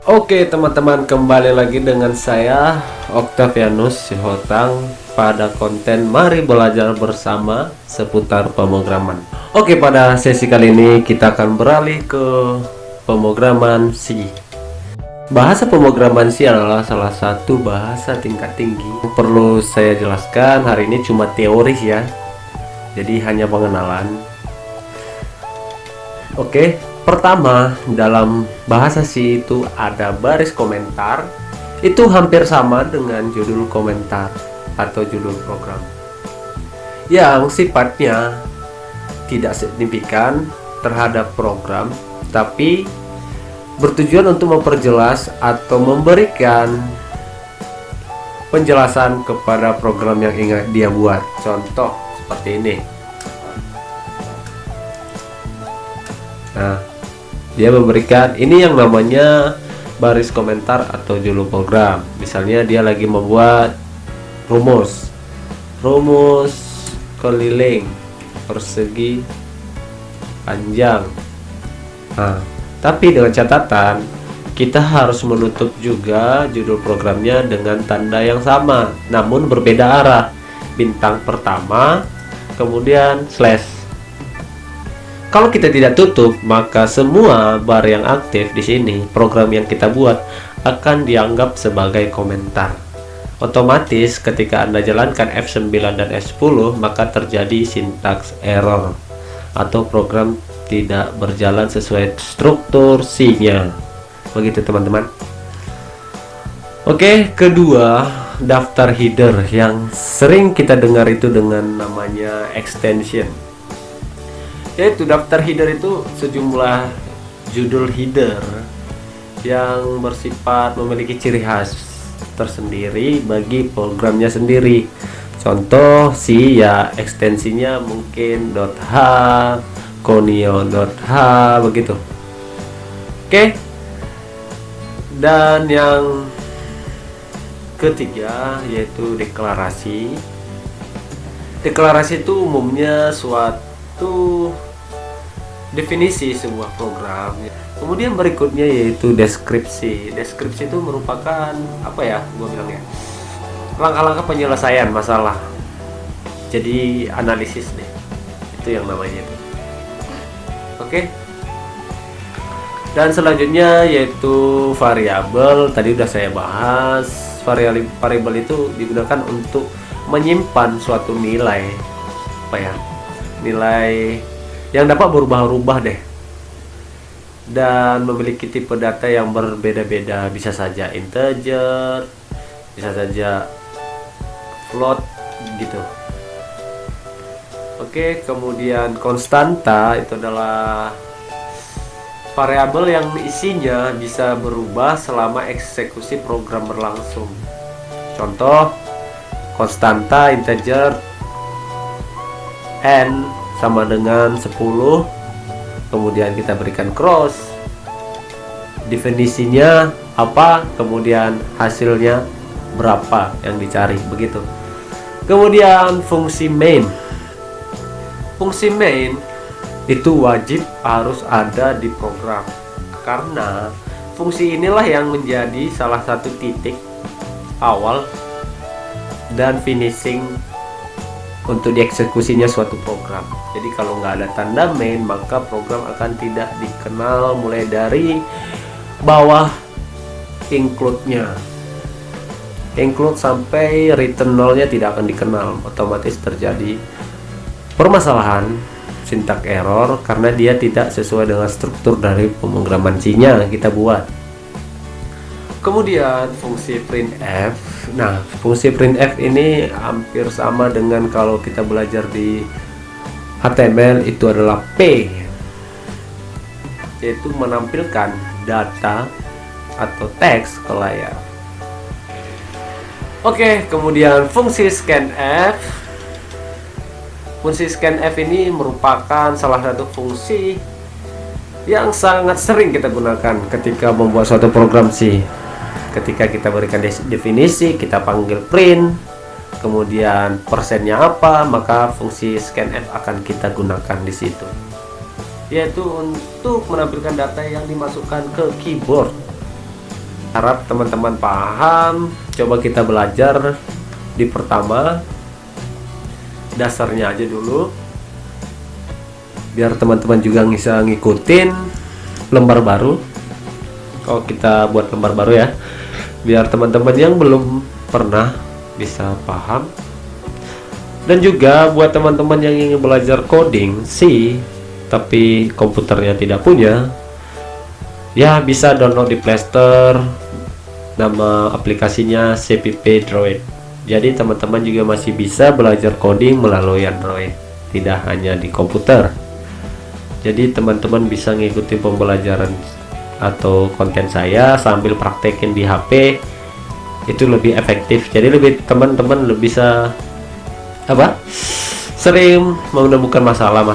Oke teman-teman, kembali lagi dengan saya Octavianus Sihotang pada konten Mari Belajar Bersama seputar pemrograman. Oke, pada sesi kali ini kita akan beralih ke pemrograman C. Bahasa pemrograman C adalah salah satu bahasa tingkat tinggi. Perlu saya jelaskan, hari ini cuma teoris ya, jadi hanya pengenalan. Oke, pertama, dalam bahasa C itu ada baris komentar. Itu hampir sama dengan judul komentar atau judul program, yang sifatnya tidak signifikan terhadap program, tapi bertujuan untuk memperjelas atau memberikan penjelasan kepada program yang ingin dia buat. Contoh seperti ini. Nah, dia memberikan ini yang namanya baris komentar atau judul program. Misalnya dia lagi membuat rumus keliling persegi panjang. Nah, tapi dengan catatan kita harus menutup juga judul programnya dengan tanda yang sama, namun berbeda arah. Bintang pertama, kemudian slash. Kalau kita tidak tutup, maka semua bar yang aktif di sini, program yang kita buat akan dianggap sebagai komentar. Otomatis ketika Anda jalankan F9 dan F10, maka terjadi syntax error atau program tidak berjalan sesuai struktur C-nya. Begitu teman-teman. Oke, kedua, daftar header yang sering kita dengar itu dengan namanya extension. Yaitu daftar header itu sejumlah judul header yang bersifat memiliki ciri khas tersendiri bagi programnya sendiri. Contoh C ya ekstensinya mungkin .h, conio.h begitu. Oke. Dan yang ketiga yaitu deklarasi. Deklarasi itu umumnya suatu definisi sebuah program. Kemudian berikutnya yaitu deskripsi. Deskripsi itu merupakan apa ya, gua bilang ya, langkah-langkah penyelesaian masalah. Jadi analisis deh, itu yang namanya itu. Oke. Dan selanjutnya yaitu variabel. Tadi udah saya bahas. Variabel itu digunakan untuk menyimpan suatu nilai, apa ya, nilai yang dapat berubah-ubah deh, dan memiliki tipe data yang berbeda-beda. Bisa saja integer, bisa saja float gitu. Oke, kemudian konstanta itu adalah variabel yang isinya bisa berubah selama eksekusi program berlangsung. Contoh konstanta integer n sama dengan 10, kemudian kita berikan cross, definisinya apa, kemudian hasilnya berapa yang dicari, begitu. Kemudian fungsi main. Fungsi main itu wajib harus ada di program, karena fungsi inilah yang menjadi salah satu titik awal dan finishing untuk dieksekusinya suatu program. Jadi kalau nggak ada tanda main, maka program akan tidak dikenal mulai dari bawah include-nya. Include sampai return null-nya tidak akan dikenal. Otomatis terjadi permasalahan syntax error karena dia tidak sesuai dengan struktur dari pemrograman C-nya yang kita buat. Kemudian fungsi printf. Nah, fungsi printf ini hampir sama dengan kalau kita belajar di HTML, itu adalah P, yaitu menampilkan data atau teks ke layar. Oke, kemudian fungsi scanf. Fungsi scanf ini merupakan salah satu fungsi yang sangat sering kita gunakan ketika membuat suatu program C. Ketika kita berikan definisi, kita panggil print, kemudian persennya apa, maka fungsi scanf akan kita gunakan di situ. yaitu untuk menampilkan data yang dimasukkan ke keyboard. Harap teman-teman paham. Coba kita belajar di pertama dasarnya aja dulu, biar teman-teman juga bisa ngikutin lembar baru. Kalau kita buat lembar baru ya, biar teman-teman yang belum pernah bisa paham. Dan juga buat teman-teman yang ingin belajar coding C tapi komputernya tidak punya, ya bisa download di Play Store. Nama aplikasinya CPP Droid. Jadi teman-teman juga masih bisa belajar coding melalui Android, tidak hanya di komputer. Jadi teman-teman bisa ngikuti pembelajaran atau konten saya sambil praktekin di HP, itu lebih efektif. Jadi lebih teman-teman lebih bisa sering menemukan masalah.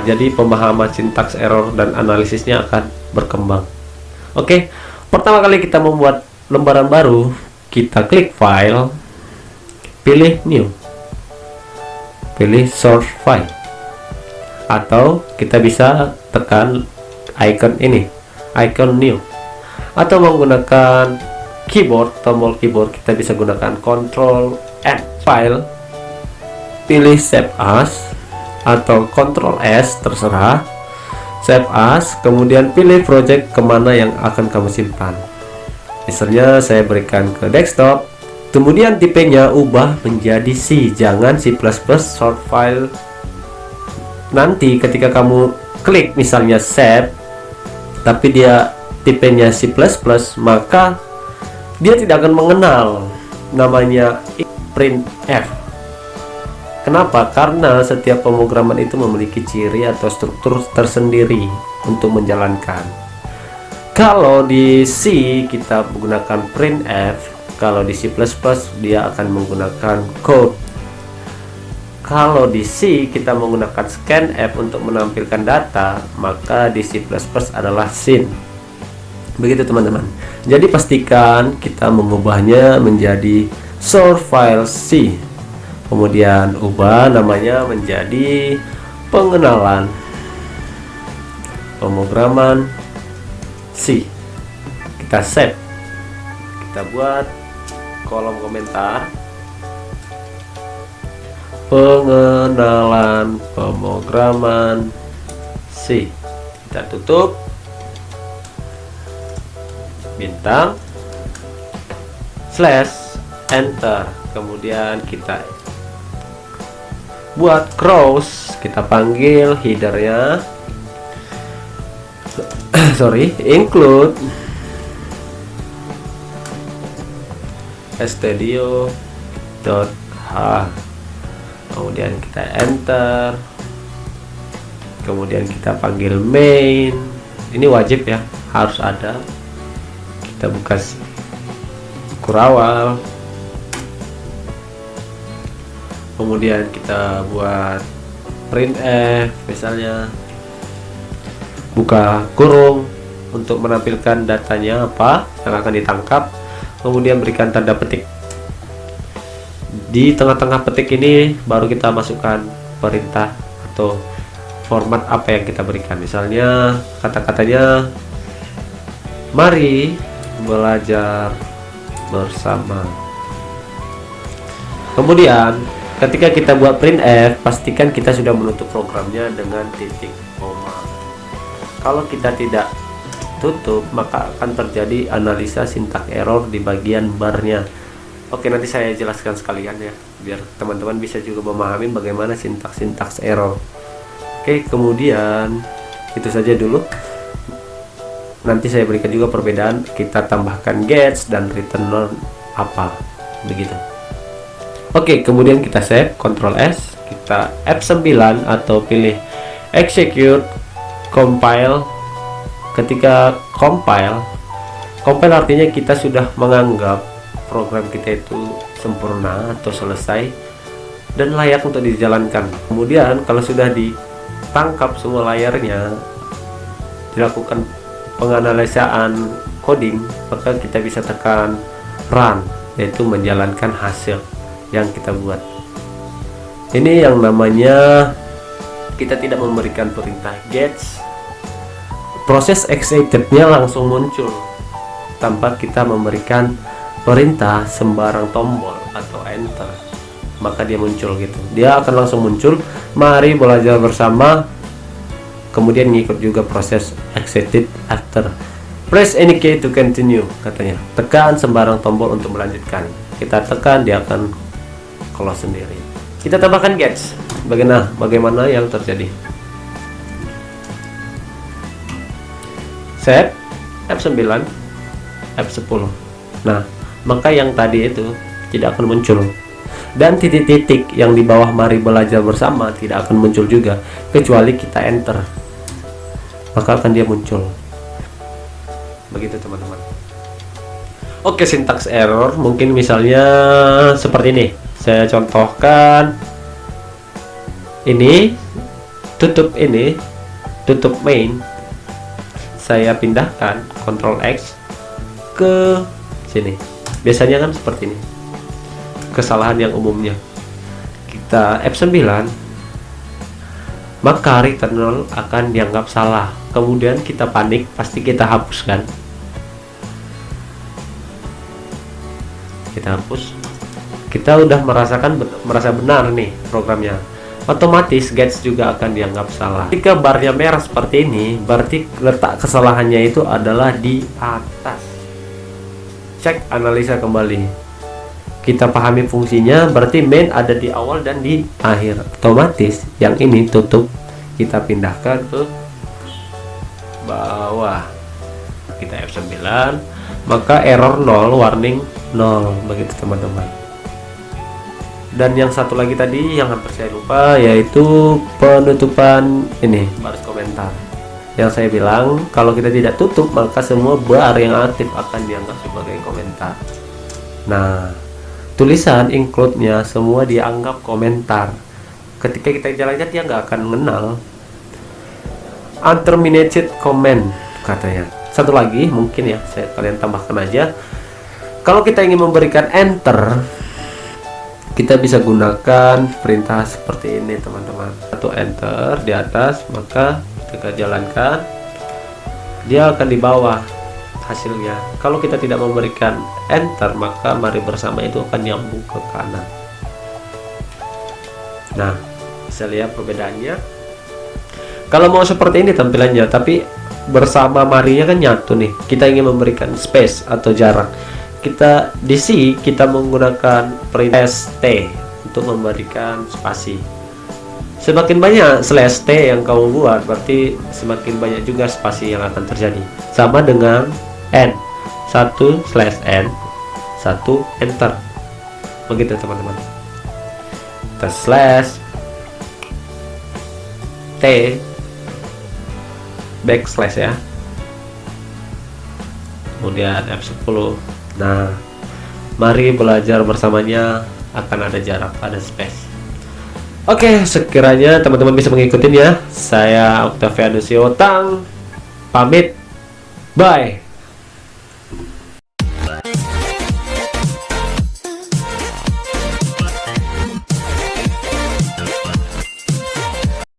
Jadi pemahaman sintaks error dan analisisnya akan berkembang. Oke, pertama kali kita membuat lembaran baru, kita klik file, pilih new, pilih source file, atau kita bisa tekan icon ini, icon new, atau menggunakan keyboard, tombol keyboard kita bisa gunakan Ctrl F file, pilih save as atau Ctrl S, terserah, save as, kemudian pilih project kemana yang akan kamu simpan. Misalnya saya berikan ke desktop, kemudian tipenya ubah menjadi C, jangan C++ short file. Nanti ketika kamu klik misalnya save tapi dia tipenya C++, maka dia tidak akan mengenal namanya printf. Kenapa? Karena setiap pemrograman itu memiliki ciri atau struktur tersendiri untuk menjalankan. Kalau di C kita menggunakan printf, kalau di C++ dia akan menggunakan code. Kalau di C kita menggunakan scanf untuk menampilkan data, maka di C++ adalah scene. Begitu teman-teman. Jadi pastikan kita mengubahnya menjadi source file C. Kemudian ubah namanya menjadi pengenalan pemrograman C. Kita save. Kita buat kolom komentar pengenalan pemrograman C. Kita tutup, bintang, slash, enter. Kemudian kita buat cross, kita panggil headernya include studio.h, kemudian kita enter, kemudian kita panggil main. Ini wajib ya, harus ada. Kita buka kurawal, kemudian kita buat printf, misalnya buka kurung untuk menampilkan datanya apa yang akan ditangkap, kemudian berikan tanda petik. Di tengah-tengah petik ini baru kita masukkan perintah atau format apa yang kita berikan. Misalnya kata-katanya mari belajar bersama. Kemudian ketika kita buat printf, pastikan kita sudah menutup programnya dengan titik koma. Kalau kita tidak tutup, maka akan terjadi analisa sintak error di bagian barnya. Oke, nanti saya jelaskan sekalian ya, biar teman-teman bisa juga memahami bagaimana sintaks error. Oke, kemudian itu saja dulu. Nanti saya berikan juga perbedaan, kita tambahkan gets dan return apa, begitu. Oke, kemudian kita save, Ctrl S, kita F9 atau pilih execute, compile. Ketika compile artinya kita sudah menganggap program kita itu sempurna atau selesai dan layak untuk dijalankan. Kemudian kalau sudah ditangkap semua layarnya, dilakukan penganalisaan coding, maka kita bisa tekan run, yaitu menjalankan hasil yang kita buat. Ini yang namanya kita tidak memberikan perintah gets, proses execute-nya langsung muncul. tanpa kita memberikan perintah sembarang tombol atau enter, maka dia muncul gitu. Dia akan langsung muncul, mari belajar bersama, kemudian ngikut juga proses excited after. Press any key to continue, katanya. Tekan sembarang tombol untuk melanjutkan. Kita tekan, dia akan close sendiri. Kita tambahkan gets. Bagaimana yang terjadi? Set F9, F10. Nah, maka yang tadi itu tidak akan muncul. Dan titik-titik yang di bawah mari belajar bersama tidak akan muncul juga, kecuali kita enter. Maka akan dia muncul. Begitu teman-teman. Oke, sintaks error mungkin misalnya seperti ini. Saya contohkan. Ini tutup main. Saya pindahkan Ctrl X ke sini. Biasanya kan seperti ini. Kesalahan yang umumnya. Kita F9, maka return null akan dianggap salah. Kemudian kita panik, pasti kita hapuskan. Kita hapus. Kita udah merasa benar nih programnya. Otomatis gets juga akan dianggap salah. Jika barnya merah seperti ini, berarti letak kesalahannya itu adalah di atas. Cek analisa kembali. Kita pahami fungsinya, berarti main ada di awal dan di akhir. Otomatis yang ini tutup, kita pindahkan ke bawah. Kita F9, maka error 0, warning 0. Begitu teman-teman. Dan yang satu lagi tadi yang hampir saya lupa, yaitu penutupan ini baris komentar. Yang saya bilang, kalau kita tidak tutup, maka semua bar yang aktif akan dianggap sebagai komentar. Nah, tulisan include-nya semua dianggap komentar. Ketika kita jalankan, dia nggak akan mengenal. Unterminated comment, katanya. Satu lagi mungkin ya, kalian tambahkan aja. Kalau kita ingin memberikan enter, kita bisa gunakan perintah seperti ini teman-teman. Satu enter di atas, maka kita jalankan, dia akan di bawah hasilnya. Kalau kita tidak memberikan enter, maka mari bersama itu akan nyambung ke kanan. Nah, bisa lihat perbedaannya. Kalau mau seperti ini tampilannya, tapi bersama marinya kan nyatu nih. Kita ingin memberikan space atau jarak. Kita di C kita menggunakan perintah st untuk memberikan spasi. Semakin banyak slash t yang kamu buat, berarti semakin banyak juga spasi yang akan terjadi. Sama dengan n, 1 slash n, 1 enter. Begitu teman-teman. Kita slash t backslash ya, kemudian F10. Nah, mari belajar bersamanya, akan ada jarak, ada space. Oke, sekiranya teman-teman bisa mengikuti ya. Saya Octavianus Yotang pamit. Bye.